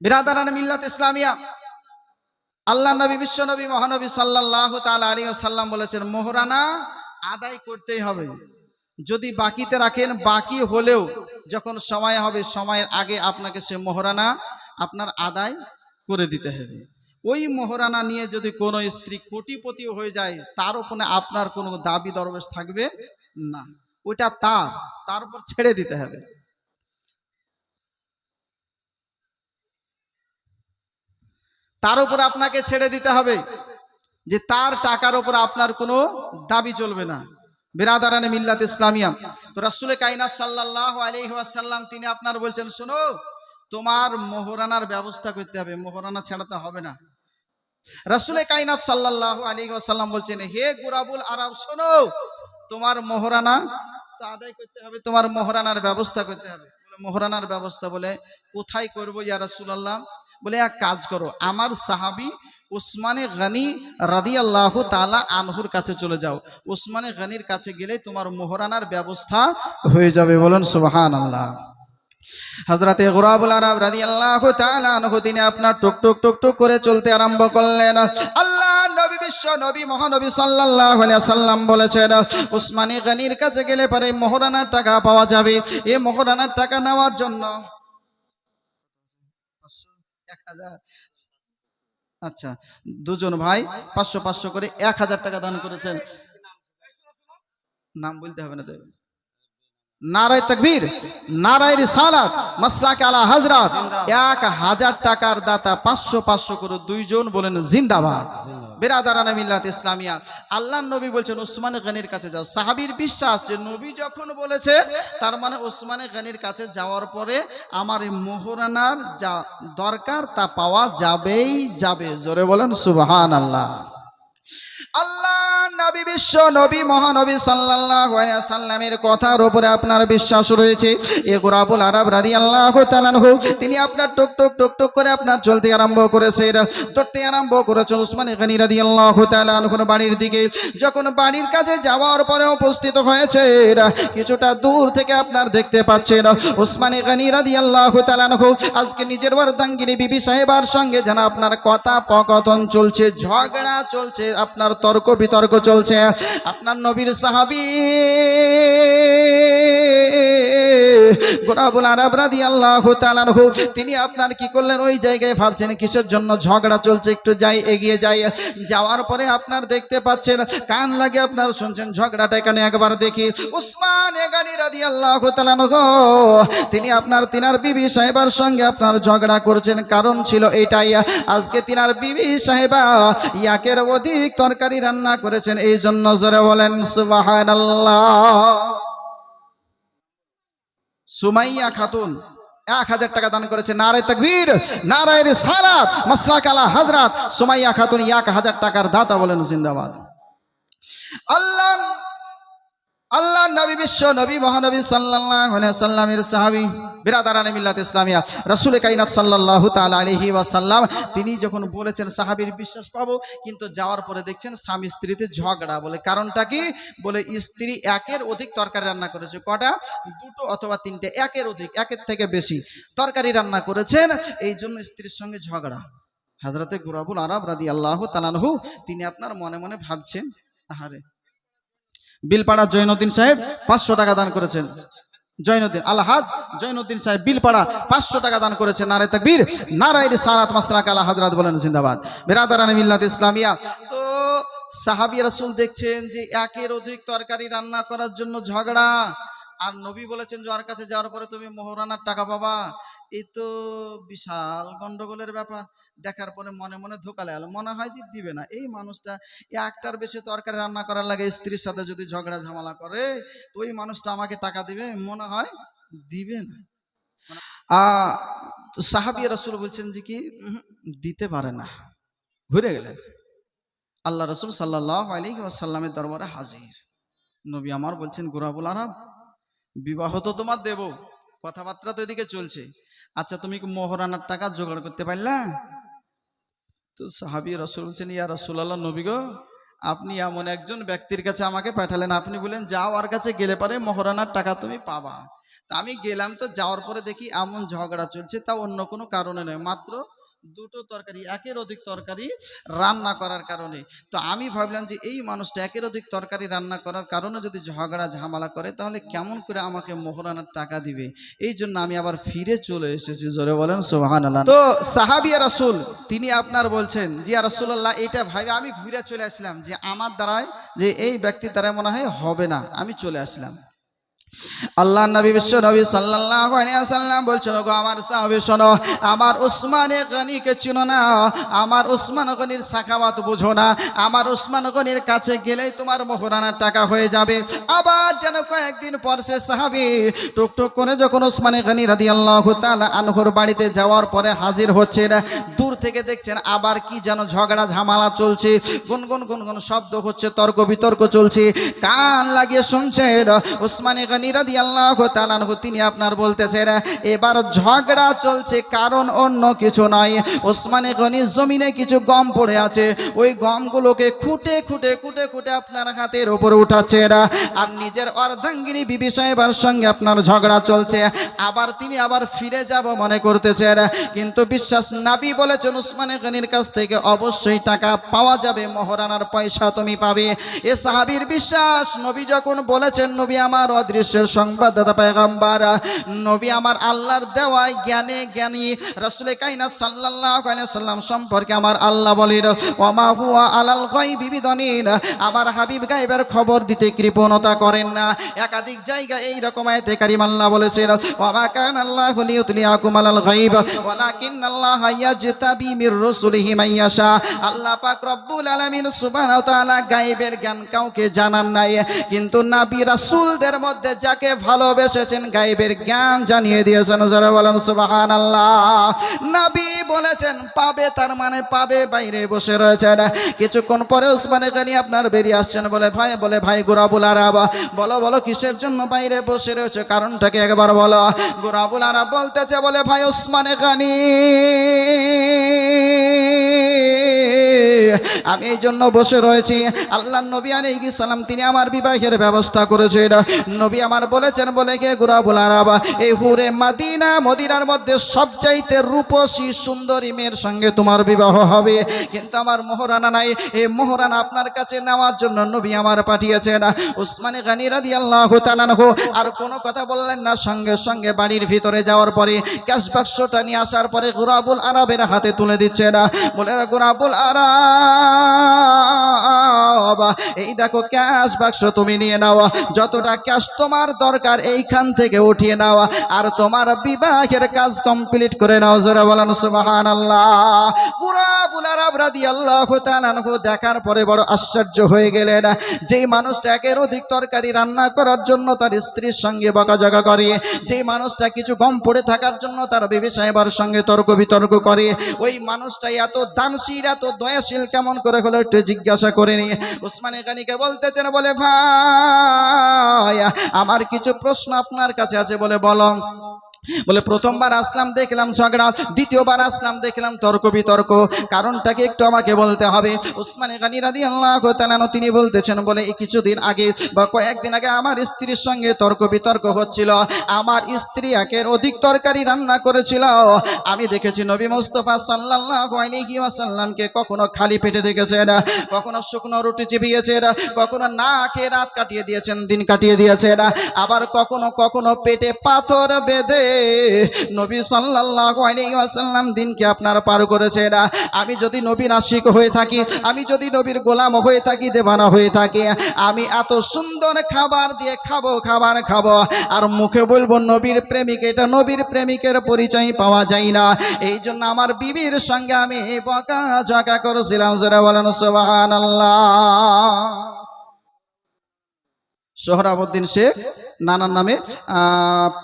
বিরাদারান মিল্লাত ইসলামিয়া, আল্লাহ নবী বিশ্ব নবী মহানবী সাল্লাল্লাহু তাআলা আলাইহি ওয়াসাল্লাম বলেছেন মোহরানা আদায় করতেই হবে। যদি বাকিতে রাখেন, বাকি হলেও যখন সময় হবে সময়ের আগে আপনাকে সে মোহরানা আপনার আদায় করে দিতে হবে। ওই মোহরানা নিয়ে যদি কোনো স্ত্রী কোটিপতি হয়ে যায়, তার উপরে আপনার কোনো দাবি দরবেশ থাকবে না, ওইটা তার উপর ছেড়ে দিতে হবে। তার উপর আপনাকে ছেড়ে দিতে হবে, যে তার টাকার উপর আপনার কোনো দাবি চলবে না। বিরাদারানে মিল্লাত ইসলামিয়া, তো রাসূল কায়নাত সাল্লাল্লাহু আলাইহি ওয়াসাল্লাম তিনি আপনার বলছেন, শোনো তোমার মোহরানার ব্যবস্থা করতে হবে, মোহরানা ছাড়াতে হবে না। রাসূল কায়নাত সাল্লাল্লাহু আলাইহি ওয়াসাল্লাম বলছেন, হে গুরাবুল আরব শোনো, তোমার মোহরানা তো আদায় করতে হবে, তোমার মোহরানার ব্যবস্থা করতে হবে। মোহরানার ব্যবস্থা বলে কোথায় করব ইয়া রাসূলুল্লাহ? বলে এক কাজ করো, আমার সাহাবী উসমানে গনি রাদিয়াল্লাহু তাআলা আনহুর কাছে চলে যাও, উসমানে গনির কাছে গেলে তোমার মোহরানার ব্যবস্থা হয়ে যাবে। বলেন সুবহানাল্লাহ। হযরতে গুরাবুল আরব রাদিয়াল্লাহু তাআলা আনহু তিনি আপনার টুক টুক টুক টুক করে চলতে আরম্ভ করলেন। আল্লাহ নবী বিশ্ব নবী মহানবী সাল্লাল্লাহু আলাইহি ওয়াসাল্লাম বলেছেন, উসমানে গনির কাছে গেলে পরে মোহরানার টাকা পাওয়া যাবে। এই মোহরানার টাকা নেওয়ার জন্য 1000, আচ্ছা, দুজন ভাই 500 500 করে 1000 টাকা দান করেছেন। নাম বলতে হবে না, দেবেন। নারায়ে তাকবীর, নারায়ে রিসালাত, মাসলাক আলা হযরত। 1000 টাকার দাতা 500 500 করে দুইজন বলেন জিন্দাবাদ। বিরাদারানে মিল্লাত ইসলামিয়া, আল্লাহর নবী বলছেন উসমানে গনির কাছে যাও। সাহাবীর বিশ্বাস যে নবী যখন বলেছে তার মানে উসমানে গনির কাছে যাওয়ার পরে আমার এই মোহরানার যা দরকার তা পাওয়া যাবেই যাবে। জোরে বলেন সুবহানাল্লাহ। আল্লাহ নবী বিশ্ব নবী মহানবী সাল্লাল্লাহু আলাইহি ওয়াসাল্লামের কথার উপরে আপনার বিশ্বাস রয়েছে। এ গুরাবুল আরব রাদিয়াল্লাহু তাআলা আনহু তিনি আপনার টুক টুক টুক টুক করে আপনার চলতে আরম্ভ করেছেন, চলতে আরম্ভ করেছেন উসমান গনি রাদিয়াল্লাহু তাআলা আনহুর বাড়ির দিকে। যখন বাড়ির কাছে যাওয়ার পরে উপস্থিত হয়েছে, কিছুটা দূর থেকে আপনার দেখতে পাচ্ছেন উসমান গনি রাদিয়াল্লাহু তাআলা আনহু আজকে নিজের অর্ধাঙ্গিনী বিবি সাহেবার সঙ্গে যেন আপনার কথা পকথন চলছে, ঝগড়া চলছে, আপনার তর্ক বিতর্ক চলছে। আপনার নবীর সাহাবী গুরাবুল আরব রাদিয়াল্লাহু তাআলা আনহু তিনি আপনার কি করলেন, ওই জায়গায় ভাবছেন কিসের জন্য ঝগড়া চলছে, একটু যাই, এগিয়ে যাই। যাওয়ার পরে আপনার দেখতে পাচ্ছেন, কান লাগে আপনার শুনছেন ঝগড়াটা এখানে একবার দেখি। উসমান গনি রাদিয়াল্লাহু তাআলা আনহু তিনি আপনার তিনার বিবি সাহেবার সঙ্গে আপনার ঝগড়া করছেন। কারণ ছিল এটাই, আজকে তিনার বিবি সাহেবা একের অধিক তরকারি রান্না করেছেন, এই জন্য জোরে বলেন সুবহানাল্লাহ। সুমাইয়া খাতুন 1000 টাকা দান করেছে। নারায়ে তাকবীর, নারায়ে রিসালাত, মাসলাক আলা হযরত। সুমাইয়া খাতুন 1000 টাকার দাতা, বলেন জিন্দাবাদ। আল্লাহ নবী বিশ্ব নবী মহানবী সাল্লাল্লাহু আলাইহি ওয়াসাল্লামের সাহাবী বিরাদারানে মিল্লাত ইসলামিয়া রাসূল কায়নাত সাল্লাল্লাহু তাআলা আলাইহি ওয়াসাল্লাম তিনি যখন বলেছেন সাহাবীর বিশ্বাস পাবো, কিন্তু যাওয়ার পরে দেখছেন স্বামী স্ত্রীতে ঝগড়া। বলে কারণটা কি? বলে স্ত্রী একের অধিক তরকারি রান্না করেছে। কটা? দুটো অথবা তিনটে, একের অধিক, একের থেকে বেশি তরকারি রান্না করেছেন, এই জন্য স্ত্রীর সঙ্গে ঝগড়া। হযরতে গুরাবুল আরব রাদিয়াল্লাহু তাআলা আনহু তিনি আপনার মনে মনে ভাবছেন, আহারে বিলপাড়া জৈনুদ্দিন সাহেব 500 টাকা দান করেছেন। জৈনুদ্দিন আলহাজ জৈনুদ্দিন সাহেব বিলপাড়া 500 টাকা দান করেছেন। নারায়ে তাকবীর, নারায়ে রিসালাত, মাসলাক আলা হযরত, বলেন জিন্দাবাদ। বিরাদারানে মিল্লাত ইসলামিয়া, তো সাহাবী রাসূল দেখছেন যে একের অধিক তরকারি রান্না করার জন্য ঝগড়া, আর নবী বলেছেন যার কাছে যাওয়ার পরে তুমি মোহরানার টাকা পাবা। এই তো বিশাল গন্ডগোলের ব্যাপার। দেখার পরে মনে মনে ধোকা লাগলো, মনে হয় যে দিবে না। এই মানুষটা একটার বেশি তরকারি রান্না করার লাগে স্ত্রীর সাথে যদি ঝগড়া ঝামেলা করে, তো ওই মানুষটা আমাকে টাকা দিবে, মনে হয় দিবে না। তো সাহাবী রাসূল বলছেন যে কি দিতে পারে না। ঘুরে গেলেন, আল্লাহ রাসূল সাল্লাল্লাহু আলাইহি ওয়াসাল্লামের দরবারে হাজির। নবী আমার বলছেন, গুরাবুল আরব বিবাহ তো তোমার দেব, কথাবার্তা তো এদিকে চলছে, আচ্ছা তুমি কি মোহরানার টাকা জোগাড় করতে পারলা? তো সাহাবী রাসূল বলছেন, ইয়া রাসূলুল্লাহ, নবী গো আপনি এমন একজন ব্যক্তির কাছে আমাকে পাঠালেন, আপনি বলেন যাও ওর কাছে গেলে পারে মোহরানার টাকা তুমি পাবা। তা আমি গেলাম, তো যাওয়ার পরে দেখি এমন ঝগড়া চলছে, তা অন্য কোনো কারণে নয়, মাত্র দুটো তরকারি, একের অধিক তরকারি রান্না করার কারণে। তো আমি ভাবলাম যে এই মানুষটা একের অধিক তরকারি রান্না করার কারণে যদি ঝগড়া ঝামেলা করে, তাহলে কেমন করে আমাকে মোহরানার টাকা দিবে। এই জন্য আমি আবার ফিরে চলে এসেছি। জোরে বলেন সুবহানাল্লাহ। তো সাহাবিয়া রাসূল তিনি আপনার বলছেন জি ইয়া রাসূলুল্লাহ, এটা ভাবে আমি ঘুরে চলে আসলাম যে আমার দ্বারায় যে এই ব্যক্তির দ্বারা মনে হয় হবে না, আমি চলে আসলাম। আল্লাহ নবী বিশ্ব নবী সাল্লাল্লাহু আলাইহি ওয়াসাল্লাম বলছেন, ওগো আমার সাহাবী শোনো, আমার উসমানে গনিকে চিনো না, আমার উসমান গনির সাখাওয়াত বুঝো না, আমার উসমান গনির কাছে গেলেই তোমার মোহরানার টাকা হয়ে যাবে। আবার যেন কয়েকদিন পর সে সাহাবী টুকটুক করে যখন উসমানে গনি রাদিয়াল্লাহু তাআলা আনহুর বাড়িতে যাওয়ার পরে হাজির হচ্ছেন, দূর থেকে দেখছেন আবার কি যেন ঝগড়া ঝামেলা চলছে, গুনগুন গুনগুন শব্দ হচ্ছে, তর্ক বিতর্ক চলছে। কান লাগিয়ে শুনছেন উসমানে গনি রাদিয়াল্লাহু তাআলা আনহু তিনি আপনার বলতেছেন এবার ঝগড়া চলছে, কারণ অন্য কিছু নয়। উসমানে গনি জমিনে কিছু গম পড়ে আছে, ওই গমগুলোকে খুঁটে খুঁটে খুঁটে খুঁটে আপনার হাতের উপরে উঠাচ্ছেন, আর নিজের অর্ধাঙ্গিনী বিবি সাহেবের সঙ্গে আপনার ঝগড়া চলছে। আবার তিনি আবার ফিরে যাব মনে করতেছেন, কিন্তু বিশ্বাস নবী বলেছেন উসমানে গনির কাছ থেকে অবশ্যই টাকা পাওয়া যাবে, মোহরানার পয়সা তুমি পাবে। এ সাহাবীর বিশ্বাস। নবী যখন বলেছেন, নবী আমার অদৃশ্যের সংবাদদাতা পয়গম্বর, নবী আমার আল্লাহর দেওয়ায় জ্ঞানে জ্ঞানী। রাসূল কায়নাত সাল্লাল্লাহু আলাইহি ওয়াসাল্লাম সম্পর্কে আমার আল্লাহ বলেন, ওমা হুয়া আলাল গায়বি বিদানিন, আমার হাবিব গায়বের খবর দিতে কৃপণতা করেন না। একাধিক জায়গায় এই রকম আয়াতে কারিমা আল্লাহ বলেছেন, ওমা কানা আল্লাহু লিইউতলিয়াকুম আলাল গায়ব ওয়ালাকিন্নাল্লাহা ইয়াজতাবি মির রাসূলিহি মান ইয়াশা। আল্লাহ পাক রব্বুল আলামিন সুবহানাহু ওয়া তাআলা গায়বের জ্ঞান কাউকে জানান নাই, কিন্তু নবী রাসূলদের মধ্যে যাকে ভালোবেসেছেন গায়বের জ্ঞান জানিয়ে দিয়েছেন। যারা বলেন সুবহানাল্লাহ। নবী বলেছেন পাবে, তার মানে পাবে, বাইরে বসে রয়েছেন। কিছুক্ষণ পরে উসমানে গনি আপনার বেরিয়ে আসছেন, বলে ভাই গুরাবুল আরব, বলো কিসের জন্য বাইরে বসে রয়েছে, কারণটাকে একবার বলো। গুরাবুল আরব বলতেছে, বলে ভাই উসমানে গনি আমি এই জন্য বসে রয়েছি, আল্লাহ নবী আলাইহিস সালাম তিনি আমার বিবাহের ব্যবস্থা করেছেন। নবী আমার বলেছেন, বলে কে গুরাবুল আরব, এই হুরে মদিনা, মদিনার মধ্যে সবচাইতে রূপসী সুন্দরী মেয়ের সঙ্গে তোমার বিবাহ হবে, কিন্তু আমার মোহরানা নাই, এই মোহরানা আপনার কাছে নেওয়ার জন্য নবী আমার পাঠিয়েছেন। উসমানে গনি রাদিয়াল্লাহু তাআলা আনহু আর কোনো কথা বললেন না, সঙ্গে সঙ্গে বাড়ির ভিতরে যাওয়ার পরে ক্যাশ বাক্সটা নিয়ে আসার পরে গুরাবুল আরবের হাতে তুলে দিচ্ছেন, বলে গুরাবুল আরব এই দেখো ক্যাশ বাক্স, তুমি নিয়ে নাও, যতটা ক্যাশ তোমার দরকার এইখান থেকে উঠিয়ে নাও, আর তোমার বিবাহের কাজ কমপ্লিট করে নাও। যারা বলেন সুবহানাল্লাহ। গুরাবুল আরব রাদিয়াল্লাহু তাআলা আনহু দেখার পরে বড় আশ্চর্য হয়ে গেলেন, যেই মানুষটা একের অধিক তরকারি রান্না করার জন্য তার স্ত্রীর সঙ্গে বকাঝকা করে, যেই মানুষটা কিছু গম পড়ে থাকার জন্য তার বিবি সাহেবার সঙ্গে তর্ক বিতর্ক করে, ওই মানুষটা এত দানশীল এত দয়াশীল কেমন করে হলো একটু জিজ্ঞাসা করে নিয়ে উসমানে গনিকে বলতেছেন, বলে ভাই আমার কিছু প্রশ্ন আপনার কাছে আছে, বলে বলো। বলে প্রথমবার আসলাম দেখলাম ঝগড়া, দ্বিতীয়বার আসলাম দেখলাম তর্ক বিতর্ক, কারণটাকে একটু আমাকে বলতে হবে। উসমানে গনি রাদিয়াল্লাহু তাআলা তিনি বলতেছেন, বলে এই কিছুদিন আগে বা কয়েকদিন আগে আমার স্ত্রীর সঙ্গে তর্ক বিতর্ক হচ্ছিল, আমার স্ত্রী একের অধিক তরকারি রান্না করেছিল, আমি দেখেছি নবী মুস্তাফা সাল্লাল্লাহু আলাইহি ওয়াসাল্লামকে কখনো খালি পেটে দেখেছেন, কখনো শুকনো রুটি চিবিয়েছেন, কখনো না খেয়ে রাত কাটিয়ে দিয়েছেন, দিন কাটিয়ে দিয়েছেন, আবার কখনো কখনো পেটে পাথর বেঁধে নবী সাল্লাল্লাহু আলাইহি ওয়াসাল্লাম দিনকে আপনার পার করেছেন। আমি যদি নবীর আশিক হয়ে থাকি, আমি যদি নবীর গোলাম হয়ে থাকি, দেওয়ানা হয়ে থাকি, আমি এত সুন্দর খাবার দিয়ে খাবো আর মুখে বলবো নবীর প্রেমিক, এটা নবীর প্রেমিকের পরিচয় পাওয়া যায় না। এই জন্য আমার বিবির সঙ্গে আমি বকাঝকা করেছিলাম। যারা বলেন সুবহানাল্লাহ। সোহরাবউদ্দিন শেখ নানার নামে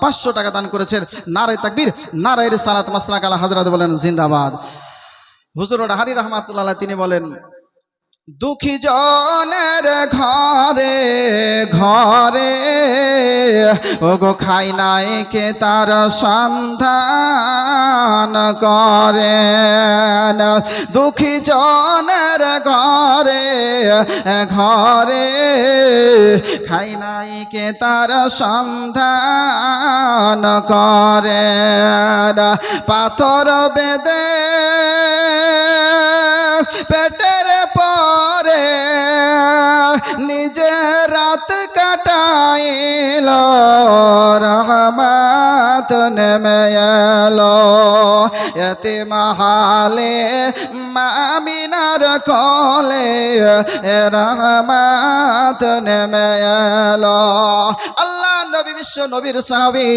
500 টাকা দান করেছেন। নারায়ে তাকবীর, নারায়ে রিসালাত, মাসলাক আলা হযরত বলেন জিন্দাবাদ। হুজুর রাহারি রাহমাতুল্লাহ তিনি বলেন, দুঃখী জনের ঘরে ঘরে ওগো খাই নাই কে তার সন্ধান করে দুঃখী জনের ঘরে ঘরে খাই নাই কে তার সন্ধান করে পাথর বেদে পেটের পরে নিজে রাত কাটাইল রহমত নেমে এলো এতিমহালে মামিনার কোলে রহমত নেমে এলো আল্লাহ নবী বিশ্ব নবীর সাহাবী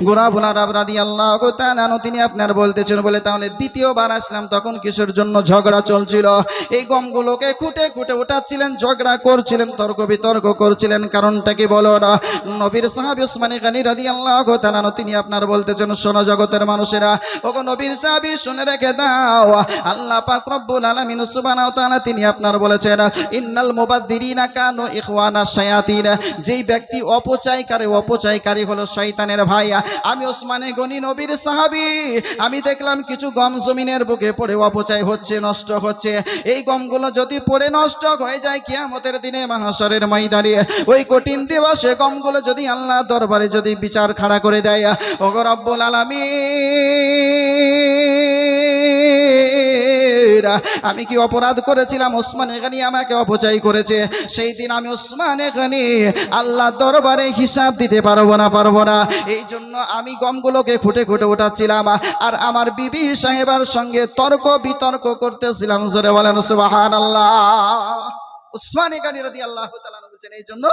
গুরাবুলা রাদিয়াল্লাহু তাআলা তিনি আপনার বলতেছেন বলে তাহলে দ্বিতীয়বার আসলাম তখন কিসের জন্য ঝগড়া চলছিল এই গমগুলোকে খুঁটে খুঁটে উঠাচ্ছিলেন ঝগড়া করছিলেন তর্ক বিতর্ক করছিলেন কারণটা কি বলো না নবীর সাহাবী উসমান গনি রাদিয়াল্লাহু তাআলা তিনি আপনার বলতেছেন শোনো জগতের মানুষেরা ওগো নবীর সাহাবী শুনে রেখে দাও আল্লাহ পাক রব্বুল আলামিন সুবহানাহু ওয়া তাআলা তিনি আপনার বলেছেন ইন্নাল মুবাদদিরিনা কানু ইখওয়ানা শায়াতিন যেই ব্যক্তি অপচয়কারী হলো শয়তানের ভাই আমি উসমান গনি নবীর সাহাবী আমি দেখলাম কিছু গম জমিনের বুকে পড়ে অপচয় হচ্ছে নষ্ট হচ্ছে এই গমগুলো যদি পড়ে নষ্ট হয়ে যায় কিয়ামতের দিনে মাহশরের ময়দানে ওই কঠিন দিবসে গমগুলো যদি আল্লাহ দরবারে যদি বিচার খাড়া করে দেয় ওগো রব্বুল আলামিন আমি কি অপরাধ করেছিলাম উসমান গনি আমাকে অপচয় করেছে সেই দিন আমি উসমান গনি আল্লাহ দরবারে হিসাব দিতে পারবো না এই জন্য আমি গমগুলোকে খুঁটে খুঁটে উঠাচ্ছিলাম আর আমার বিবি সাহেবার সঙ্গে তর্ক বিতর্ক করতেছিলাম জোরে বলেন সুবহানাল্লাহ উসমান গনি রাদিয়াল্লাহু তাআলা বলেন এই জন্য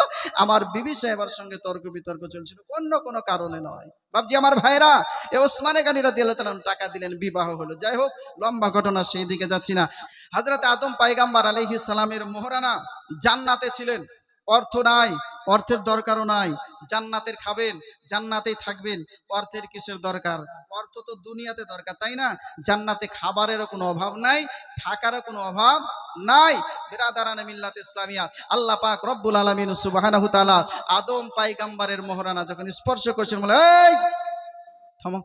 আমার বিবি সাহেবার সঙ্গে তর্ক বিতর্ক চলছিল অন্য কোনো কারণে নয় বাবজি আমার ভাইরা এই উসমান গনি রাদিয়াল্লাহু তাআলা টাকা দিলেন বিবাহ হলো যাই হোক লম্বা ঘটনা সেই দিকে যাচ্ছি না হযরত আদম পয়গম্বর আলাইহিস সালামের মোহরানা জান্নাতে ছিলেন অর্থ নাই অর্থের দরকারও নাই জান্নাতের খাবেন জান্নাতেই থাকবেন অর্থের কিসের দরকার অর্থ তো দুনিয়াতে দরকার তাই না জান্নাতে খাবারেরও কোনো অভাব নাই থাকারও কোনো অভাব নাই বিরাদারানে মিল্লাত ইসলামিয়া আল্লাহ পাক রব্বুল আলামিন সুবহানাহু তাআলা আদম পয়গম্বরের মোহরানা যখন স্পর্শ করছেন বলে এই থামো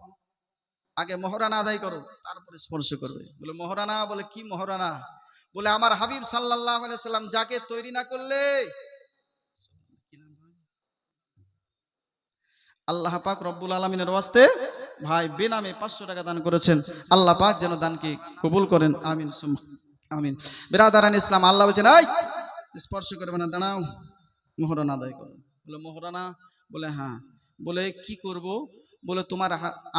আগে মোহরানা আদায় করো তারপর স্পর্শ করবে বলে মোহরানা বলে কি মোহরানা বলে আমার হাবিব সাল্লাল্লাহু আলাইহি সাল্লাম যাকে তৈরি না করলে আল্লাহ পাক রব্বুল আলামিনের ওয়াস্তে ভাই বেনামে 500 টাকা দান করেছেন আল্লাহ পাক যেন দানকে কবুল করেন আমিন আমিন বিরাদারান ইসলাম আল্লাহ বলেন এই স্পর্শ করবে না দাঁড়াও মোহরানা আদায় করো বলে মোহরানা বলে হ্যাঁ বলে কি করব বলে তোমার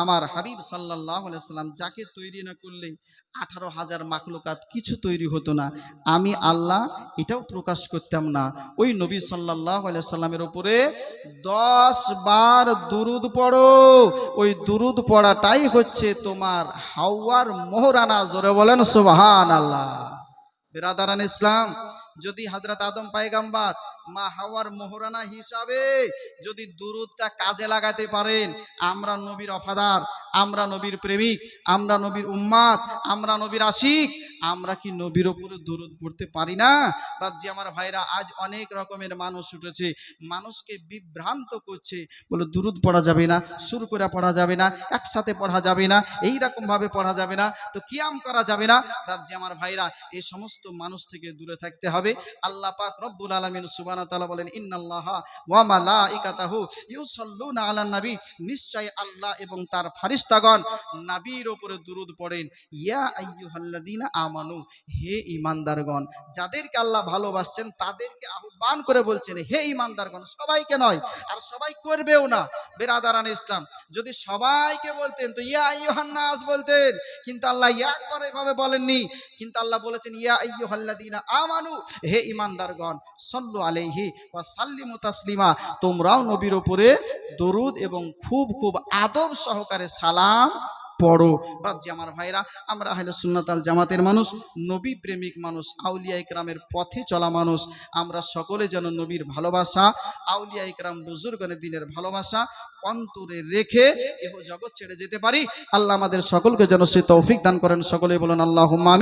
আমার হাবিব সাল্লাল্লাহু আলাইহি সাল্লাম যাকে তৈরি না করলে 18,000 মাখলুকাত কিছু তৈরি হতো না আমি আল্লাহ এটাও প্রকাশ করতাম না ওই নবী সাল্লাল্লাহু আলাইহি সাল্লামের উপরে 10 বার দুরূদ পড়ো ওই দুরূদ পড়াটাই হচ্ছে তোমার হাওয়ার মোহরানা জোরে বলেন সুবহানাল্লাহ বিরাদারান ইসলাম যদি হযরত আদম পয়গম্বর মা হাওয়ার মোহরানা হিসাবে যদি দুরূদটা কাজে লাগাতে পারেন আমরা নবীর ওয়াফাদার আমরা নবীর প্রেমিক আমরা নবীর উম্মত আমরা নবীর আশিক আমরা কি নবীর উপরে দুরূদ পড়তে পারি না বাপজি আমার ভাইরা আজ অনেক রকমের মানুষ উঠেছে মানুষকে বিভ্রান্ত করছে বলে দুরূদ পড়া যাবে না সুর করে পড়া যাবে না একসাথে পড়া যাবে না এই রকম ভাবে পড়া যাবে না তো কিয়াম করা যাবে না বাপজি আমার ভাইরা এই সমস্ত মানুষ থেকে দূরে থাকতে হবে আল্লাহ পাক রব্বুল আলামিন সুবহানাহু ওয়া তাআলা বলেন ইন্নাল্লাহা ওয়া মালাইকাতাহু ইউসাল্লুনা আলান নবী নিশ্চয় আল্লাহ এবং তার ফেরেশতাগণ নবীর উপরে দুরূদ পড়েন ইয়া আইয়ুহাল্লাযীনা আমানু হে ঈমানদারগণ যাদেরকে আল্লাহ ভালোবাসেন তাদেরকে আহ্বান করে বলছেন হে ঈমানদারগণ সবাইকে নয় আর সবাই করবেও না বিরাদারান ইসলাম যদি সবাইকে বলতেন তো ইয়া আইয়ুহান নাস বলতেন কিন্তু আল্লাহ একবার এভাবে বলেননি কিন্তু আল্লাহ বলেছেন ইয়া আইয়ুহাল্লাযীনা আমানু হে ঈমানদারগণ সাল্লু আলাইহি ওয়া সাল্লিমু তাসলিমা তোমরাও নবীর উপরে দরুদ এবং খুব খুব আদব সহকারে সালাম পড়ো বাপজি আমার ভাইরা আমরা আহলে সুন্নাত আল জামাতের মানুষ নবী প্রেমিক মানুষ আউলিয়া ইকরামের পথে চলা মানুষ আমরা সকলে যেন নবীর ভালোবাসা আউলিয়া ইকরাম বুজুর্গদের দিনের ভালোবাসা অন্তরে রেখে এহ জগৎ ছেড়ে যেতে পারি আল্লাহ আমাদের সকলকে যেন সে তৌফিক দান করেন সকলে বলুন আল্লাহুম্মা আমিন।